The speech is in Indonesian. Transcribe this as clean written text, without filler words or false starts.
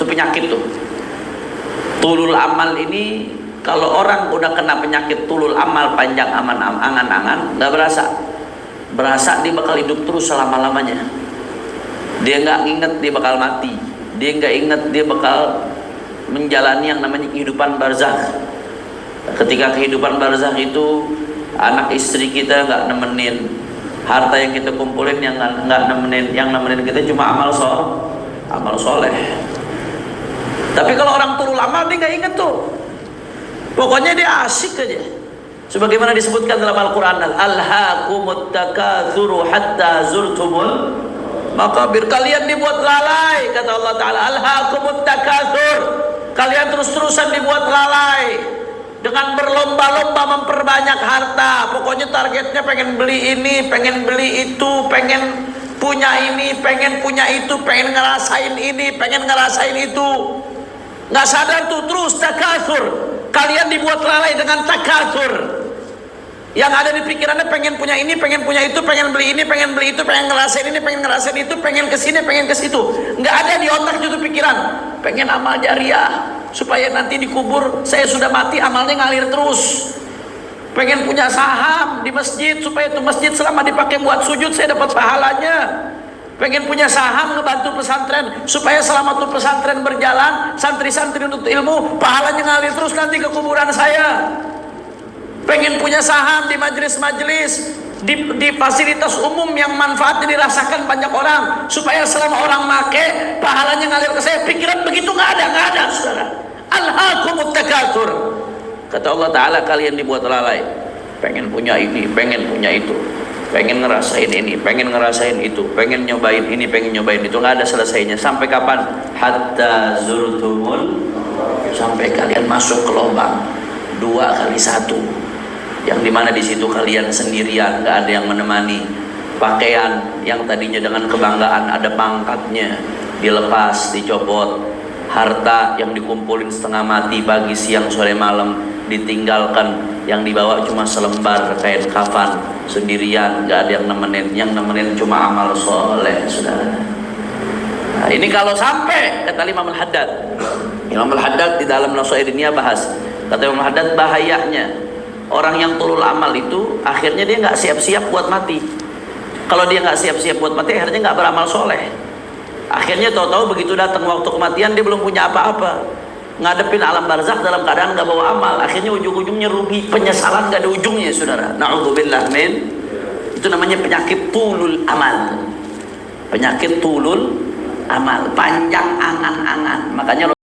penyakit tuh. Tulul amal ini, kalau orang udah kena penyakit tulul amal, panjang angan-angan, nggak berasa dia bakal hidup terus selama-lamanya. Dia nggak inget dia bakal mati, dia nggak inget dia bakal menjalani yang namanya kehidupan barzakh. Ketika kehidupan barzakh itu, anak istri kita nggak nemenin, harta yang kita kumpulin yang nggak nemenin, yang nemenin kita cuma amal soleh. Tapi kalau orang tulul amal, dia nggak inget tuh. Pokoknya dia asik aja. Sebagaimana disebutkan dalam Al-Quran, alhaakumut takatsuru hatta zurtumul maqabir. Kalian dibuat lalai, kata Allah Ta'ala. Alhaakumut takatsur, kalian terus-terusan dibuat lalai dengan berlomba-lomba memperbanyak harta. Pokoknya targetnya pengen beli ini, pengen beli itu, pengen punya ini, pengen punya itu, pengen ngerasain ini, pengen ngerasain itu. Nggak sadar tuh, terus takatsur. Kalian dibuat lalai dengan takatsur. Yang ada di pikirannya pengen punya ini, pengen punya itu, pengen beli ini, pengen beli itu, pengen ngerasain ini, pengen ngerasain itu, pengen kesini, pengen ke situ. Nggak ada di otak itu pikiran pengen amal jariah supaya nanti dikubur saya sudah mati amalnya ngalir terus. Pengen punya saham di masjid supaya itu masjid selama dipakai buat sujud saya dapat pahalanya. Pengen punya saham ngebantu pesantren supaya selama tuh pesantren berjalan, santri-santri untuk ilmu, pahalanya ngalir terus nanti ke kuburan saya. Pengen punya saham di majelis-majelis, di fasilitas umum yang manfaatnya dirasakan banyak orang, supaya selama orang make, pahalanya ngalir ke saya. Pikiran begitu nggak ada, saudara. Alhaakumut takatsur. Kata Allah Ta'ala, kalian dibuat lalai. Pengen punya ini, pengen punya itu, pengen ngerasain ini, pengen ngerasain itu, pengen nyobain ini, pengen nyobain itu. Nggak ada selesainya. Sampai kapan? Hatta zurtumul, sampai kalian masuk ke lubang 2 kali 1, yang dimana di situ kalian sendirian, nggak ada yang menemani. Pakaian yang tadinya dengan kebanggaan ada pangkatnya dilepas, dicopot. Harta yang dikumpulin setengah mati pagi, siang, sore, malam ditinggalkan. Yang dibawa cuma selembar kain kafan, sendirian, nggak ada yang nemenin. Yang nemenin cuma amal soleh, saudara. Nah, ini kalau sampai, kata Imam Al-Haddad. Imam Al-Haddad di dalam Nasihat Diniyah bahas, kata Imam Al-Haddad, bahayanya orang yang tulul amal itu akhirnya dia nggak siap-siap buat mati. Kalau dia nggak siap-siap buat mati, akhirnya nggak beramal soleh. Akhirnya tahu-tahu begitu datang waktu kematian, dia belum punya apa-apa, ngadepin alam barzakh dalam keadaan nggak bawa amal. Akhirnya ujung-ujungnya rugi, penyesalan nggak ada ujungnya, saudara. Na'udzubillah min. Itu namanya penyakit tulul amal. Penyakit tulul amal, panjang angan-angan. Makanya